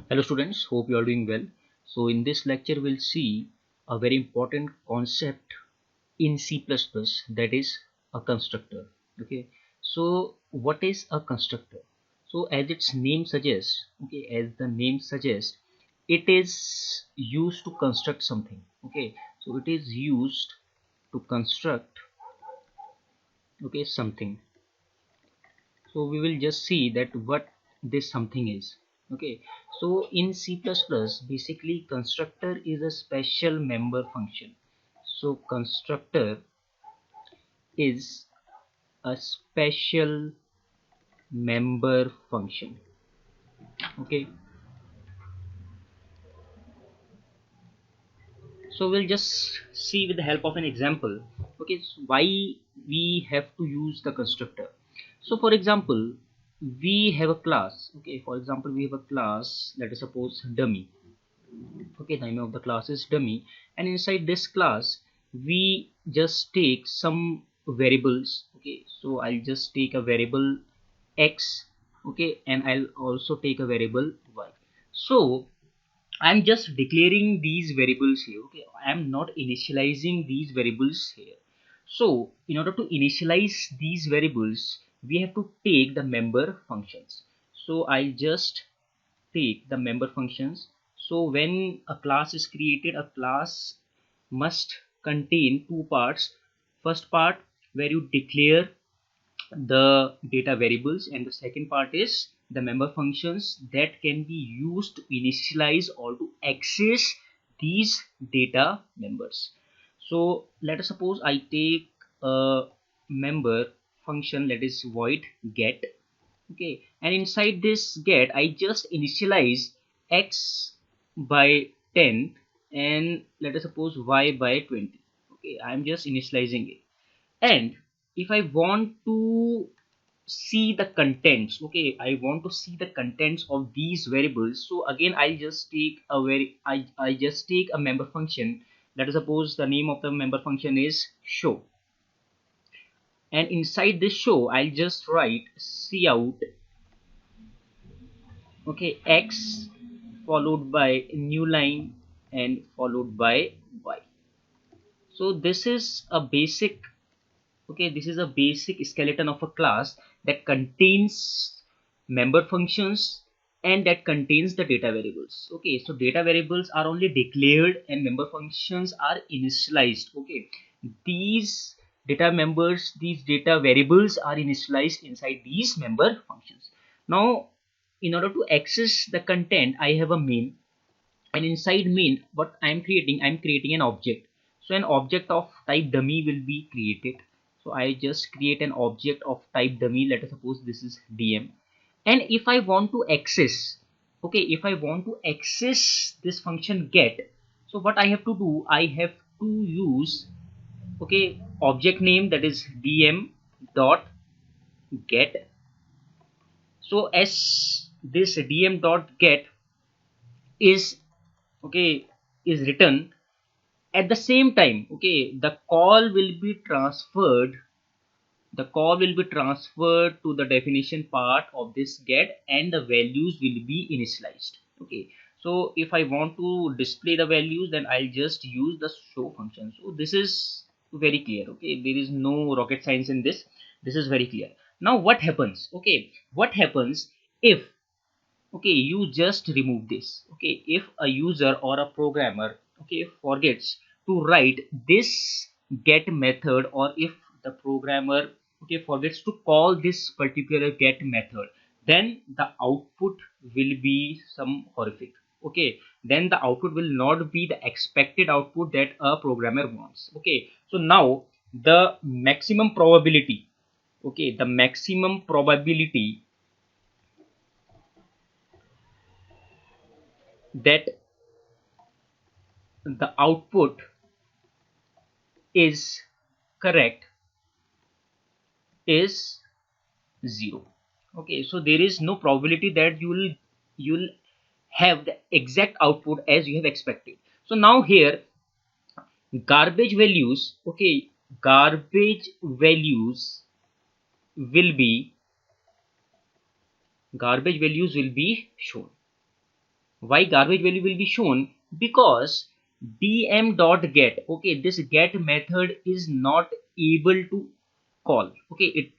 Hello students, hope you are doing well. So in this lecture we'll see a very important concept in C++, that is a constructor. Okay, so what is a constructor? So as its name suggests, as the name suggests, it is used to construct something. Okay, so it is used to construct something. So we will just see that what this something is. Okay, so in C++, basically constructor is a special member function. So constructor is a special member function. Okay, so we'll just see with the help of an example. Okay, so why we have to use the constructor. So for example, we have a class. Okay, for example, we have a class, let us suppose dummy. Okay, the name of the class is dummy, and inside this class we just take some variables. Okay, so I'll just take a variable x. Okay, and I'll also take a variable y. So I'm just declaring these variables here. Okay, I'm not initializing these variables here. So in order to initialize these variables, we have to take the member functions. So I'll just take the member functions. So when a class is created, a class must contain two parts. First part where you declare the data variables, and the second part is the member functions that can be used to initialize or to access these data members. So let us suppose I take a member function, that is void get. Okay, and inside this get I just initialize x by 10 and let us suppose y by 20. Okay, I'm just initializing it. And if I want to see the contents, okay, I want to see the contents of these variables, so again I just take a I just take a member function. Let us suppose the name of the member function is show, and inside this show I'll just write cout, okay, x followed by new line and followed by y. So this is a basic, okay, this is a basic skeleton of a class that contains member functions and that contains the data variables. Okay, so data variables are only declared and member functions are initialized. Okay, these these data variables are initialized inside these member functions. Now in order to access the content, I have a main, and inside main what I'm creating an object. So an object of type dummy will be created. So I just create an object of type dummy. Let us suppose this is dm, and if I want to access, okay, if I want to access this function get, so what I have to do, I have to use, okay, object name, that is dm dot get. So as this dm dot get is, okay, is written, at the same time, okay, the call will be transferred to the definition part of this get, and the values will be initialized. Okay, so if I want to display the values, then I'll just use the show function. So this is very clear. Okay, there is no rocket science in this. This is very clear. Now what happens? Okay, what happens if, okay, you just remove this. Okay, if a user or a programmer, okay, forgets to write this get method, or if the programmer, okay, forgets to call this particular get method, then the output will be some horrific. Okay, then the output will not be the expected output that a programmer wants. Okay, so now the maximum probability, okay, the maximum probability that the output is correct is 0. Okay, so there is no probability that you'll have the exact output as you have expected. So now here garbage values, okay, garbage values will be, garbage values will be shown. Why garbage value will be shown? Because dm.get, okay, this get method is not able to call, okay,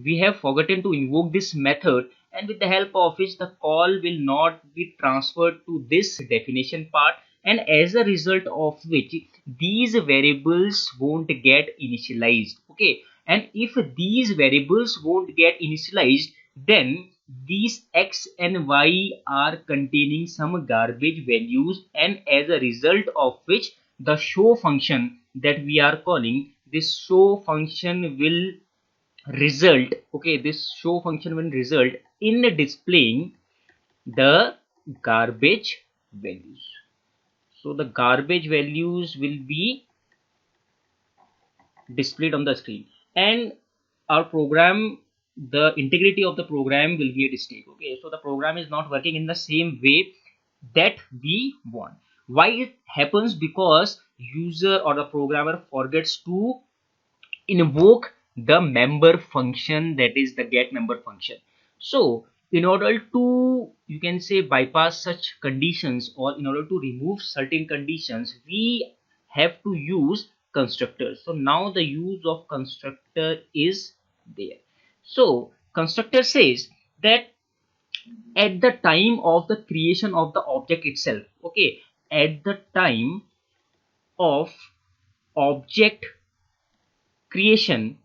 we have forgotten to invoke this method, and with the help of which the call will not be transferred to this definition part, and as a result of which these variables won't get initialized, okay. And if these variables won't get initialized, then these x and y are containing some garbage values, and as a result of which the show function that we are calling, this show function will result, okay, this show function will result in displaying the garbage values. So the garbage values will be displayed on the screen, and our program, the integrity of the program will be at stake, okay. So the program is not working in the same way that we want. Why it happens? Because user or the programmer forgets to invoke the member function, that is the get member function. So in order to, you can say, bypass such conditions, or in order to remove certain conditions, we have to use constructors. So now the use of constructor is there. So constructor says that at the time of the creation of the object itself, okay, at the time of object creation,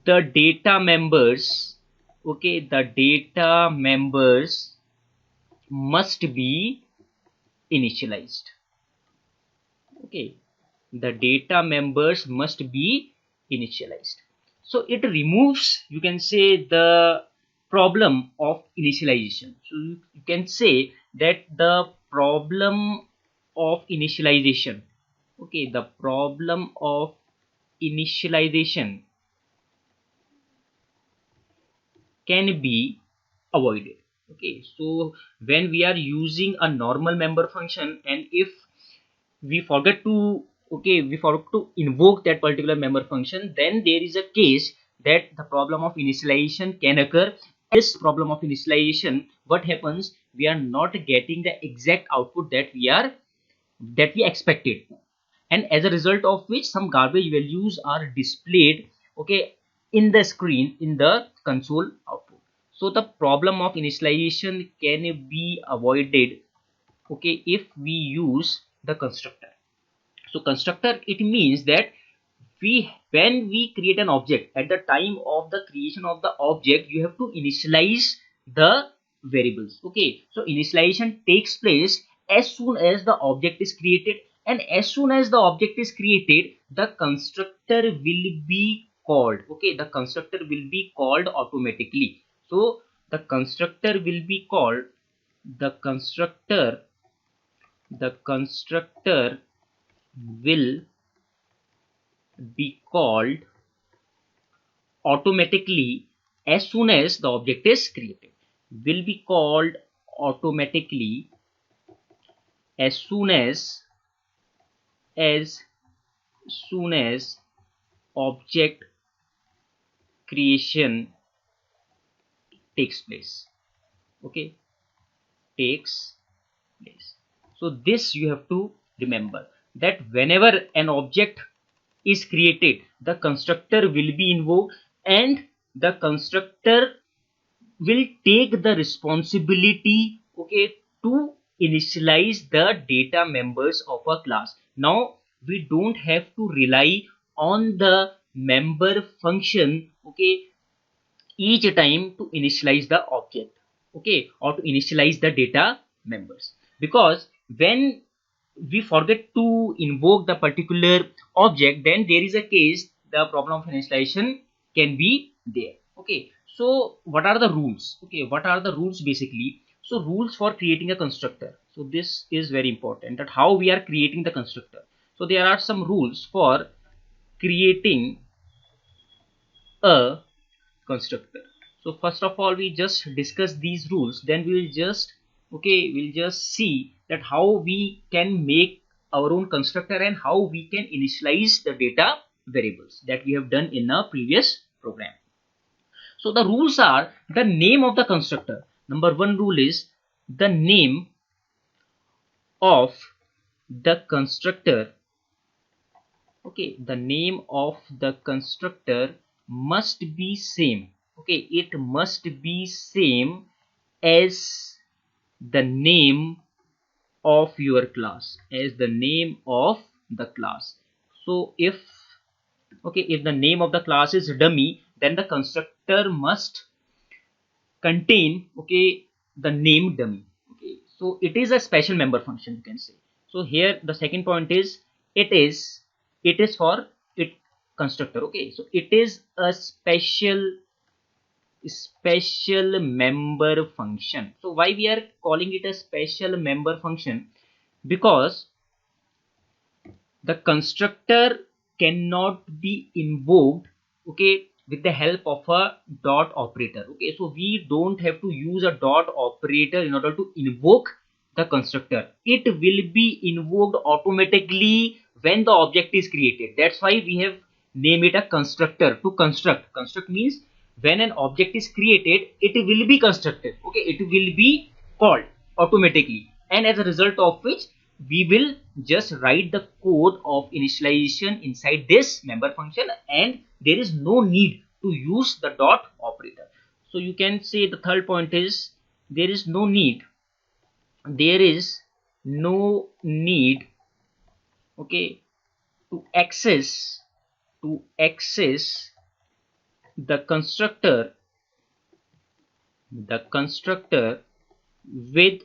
the data members, okay, the data members must be initialized, okay, the data members must be initialized. So it removes, you can say, the problem of initialization. So you can say that the problem of initialization, okay, the problem of initialization can be avoided, okay. So when we are using a normal member function, and if we forget to, okay, we forget to invoke that particular member function, then there is a case that the problem of initialization can occur. This problem of initialization, what happens, we are not getting the exact output that we expected, and as a result of which some garbage values are displayed, okay, in the screen, in the console output. So the problem of initialization can be avoided, okay, if we use the constructor. So constructor, it means that when we create an object, at the time of the creation of the object, you have to initialize the variables, okay. So initialization takes place as soon as the object is created, and as soon as the object is created, the constructor will be called, okay, the constructor will be called automatically. So the constructor will be called, the constructor will be called automatically as soon as the object is created, will be called automatically as soon as soon as object creation takes place, okay, takes place. So this you have to remember, that whenever an object is created, the constructor will be invoked, and the constructor will take the responsibility, okay, to initialize the data members of a class. Now we don't have to rely on the member function, okay, each time to initialize the object, okay, or to initialize the data members, because when we forget to invoke the particular object, then there is a case the problem of initialization can be there, okay. So what are the rules, okay, what are the rules basically? So rules for creating a constructor, so this is very important, that how we are creating the constructor. So there are some rules for creating a constructor. So first of all, we just discuss these rules, then we will just, okay, we'll just see that how we can make our own constructor and how we can initialize the data variables that we have done in a previous program. So the rules are the name of the constructor. Number one rule is the name of the constructor. Okay, the name of the constructor must be same. Okay, it must be same as the name of your class, as the name of the class. So if the name of the class is dummy, then the constructor must contain the name dummy. Okay, so it is a special member function, you can say. So here the second point is it is for it constructor. Okay, so it is a special member function. So why we are calling it a special member function? Because the constructor cannot be invoked, okay, with the help of a dot operator. Okay, so we don't have to use a dot operator in order to invoke the constructor. It will be invoked automatically when the object is created. That's why we have named it a constructor. To construct means when an object is created, it will be constructed. Okay, it will be called automatically, and as a result of which we will just write the code of initialization inside this member function, and there is no need to use the dot operator. So you can say the third point is there is no need, there is no need, okay, to access the constructor with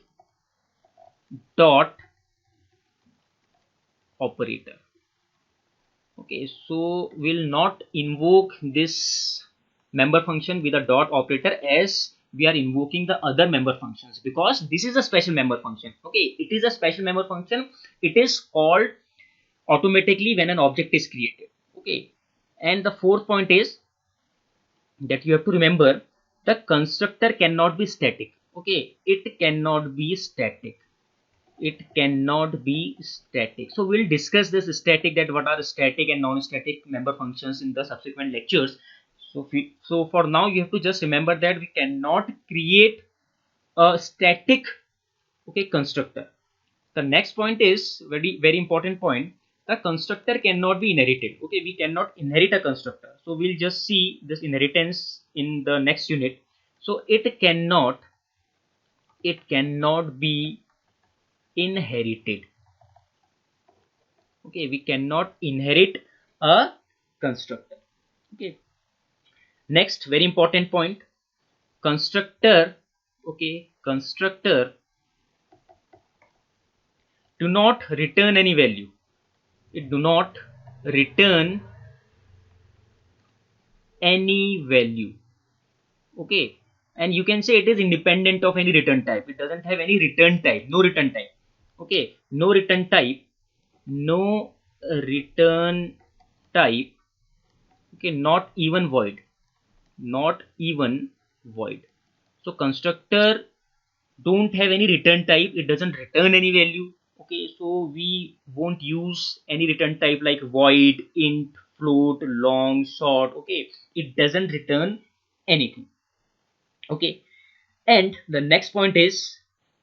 dot operator. Okay, so we'll not invoke this member function with a dot operator as we are invoking the other member functions, because this is a special member function. Okay, it is a special member function. It is called automatically when an object is created. Okay, and the fourth point is that you have to remember the constructor cannot be static. Okay, it cannot be static. It cannot be static. So we'll discuss this static, that what are static and non-static member functions in the subsequent lectures. So for now you have to just remember that we cannot create a static, okay, constructor. The next point is very important point. The constructor cannot be inherited. Okay, we cannot inherit a constructor. So we'll just see this inheritance in the next unit. So it cannot be inherited. Okay, we cannot inherit a constructor. Okay, next very important point, constructor, okay, constructor do not return any value. It do not return any value. Okay, and you can say it is independent of any return type. It doesn't have any return type, no return type. Okay, no return type, no return type. Okay, not even void, not even void. So constructor don't have any return type. It doesn't return any value. Okay, so we won't use any return type like void, int, float, long, short. Okay, it doesn't return anything. Okay, and the next point is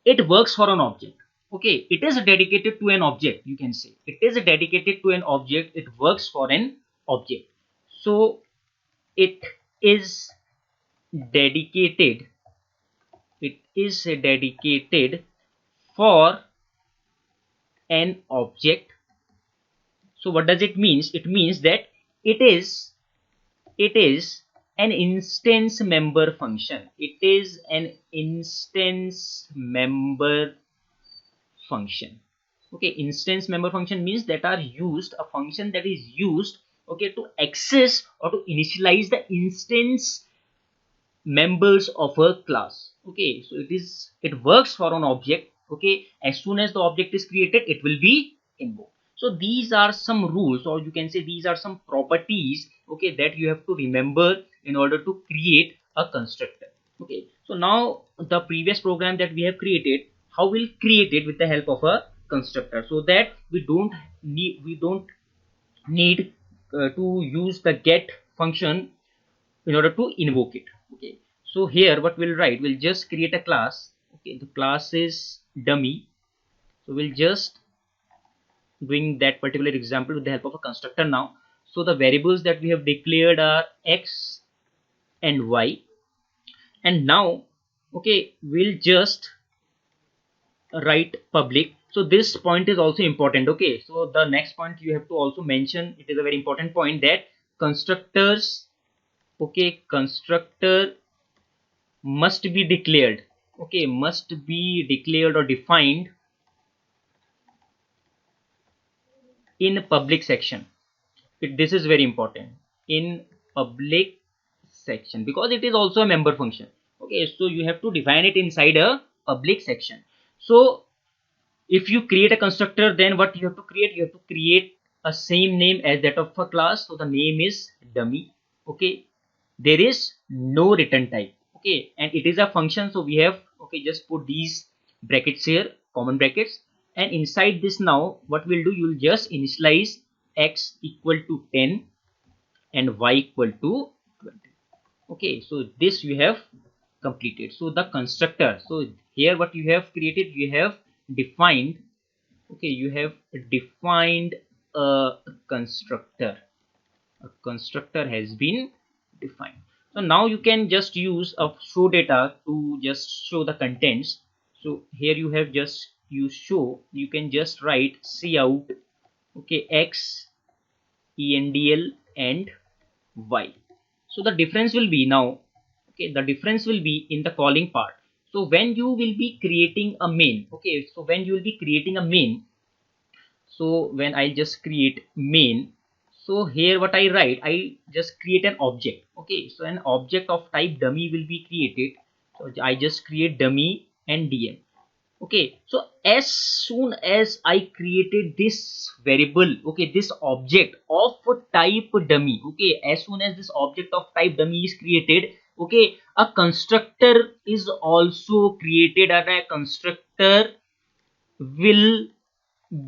it works for an object. Okay, it is dedicated to an object, you can say. It is dedicated to an object. It works for an object. So it is dedicated, it is dedicated for an object. So what does it means? It means that it is an instance member function. It is an instance member function. Okay, instance member function means that are used, a function that is used, okay, to access or to initialize the instance members of a class. Okay, so it works for an object. Okay, as soon as the object is created, it will be invoked. So these are some rules, or you can say these are some properties, okay, that you have to remember in order to create a constructor. Okay, so now the previous program that we have created, how we'll create it with the help of a constructor, so that we don't need to use the get function in order to invoke it. Okay, So here what we'll write, we'll just create a class. Okay, the class is dummy. So we'll just doing that particular example with the help of a constructor now. So the variables that we have declared are x and y, and now okay, we'll just write public. So this point is also important. Okay, so the next point you have to also mention, it is a very important point, that constructors, okay, constructor must be declared, okay, must be declared or defined in public section. This is very important, in public section, because it is also a member function. Okay, so you have to define it inside a public section. So if you create a constructor, then what you have to create, you have to create a same name as that of a class. So the name is dummy. Okay, there is no return type. Okay, and it is a function, so we have, okay, just put these brackets here, common brackets, and inside this now what we'll do, you'll just initialize x equal to 10 and y equal to 20. Okay, so this you have completed. So the constructor, so here what you have created, you have defined, okay, you have defined a constructor. A constructor has been defined. So now you can just use a show data to just show the contents. So here you have just use show, you can just write cout, okay, x, endl and y. So the difference will be now, okay, the difference will be in the calling part. So when you will be creating a main, okay, so when you will be creating a main, so when I just create main, so here what I write, I just create an object. Okay, so an object of type dummy will be created. So I just create dummy and dm. Okay, so as soon as I created this variable, okay, this object of type dummy, okay, as soon as this object of type dummy is created, okay, a constructor is also created, and a constructor will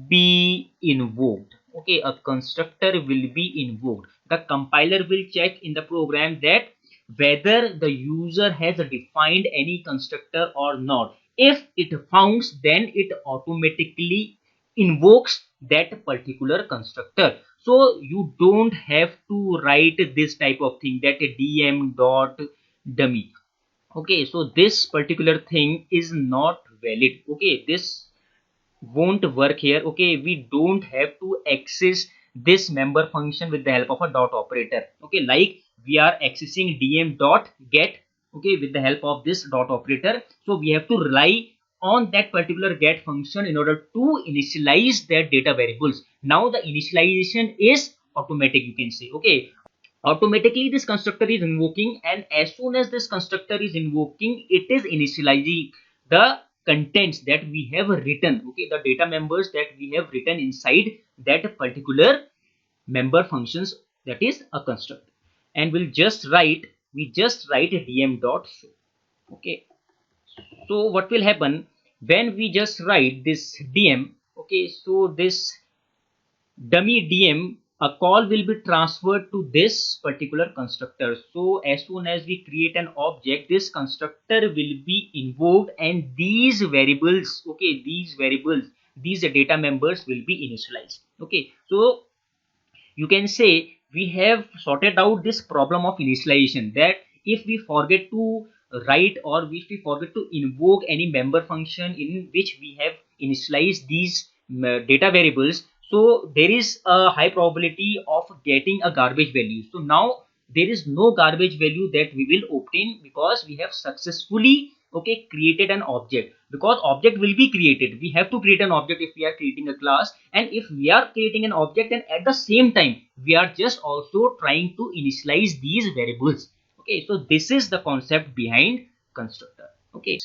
be invoked. Okay, a constructor will be invoked. The compiler will check in the program that whether the user has defined any constructor or not. If it founds, then it automatically invokes that particular constructor. So you don't have to write this type of thing, that dm dot dummy. Okay, so this particular thing is not valid. Okay, this won't work here. Okay, we don't have to access this member function with the help of a dot operator. Okay, like we are accessing dm dot get, okay, with the help of this dot operator. So we have to rely on that particular get function in order to initialize their data variables. Now the initialization is automatic, you can say. Okay, automatically this constructor is invoking, and as soon as this constructor is invoking, it is initializing the contents that we have written, okay, the data members that we have written inside that particular member functions, that is a constructor. And we'll just write, we just write a dm dot show. Okay, so what will happen when we just write this dm, okay, so this dummy dm, a call will be transferred to this particular constructor. So as soon as we create an object, this constructor will be invoked, and these variables, okay, these variables, these data members will be initialized. Okay, so you can say we have sorted out this problem of initialization, that if we forget to write, or if we forget to invoke any member function in which we have initialized these data variables, so there is a high probability of getting a garbage value. So now there is no garbage value that we will obtain, because we have successfully, okay, created an object. Because object will be created, we have to create an object if we are creating a class, and if we are creating an object, and at the same time we are just also trying to initialize these variables. Okay, so this is the concept behind constructor. Okay,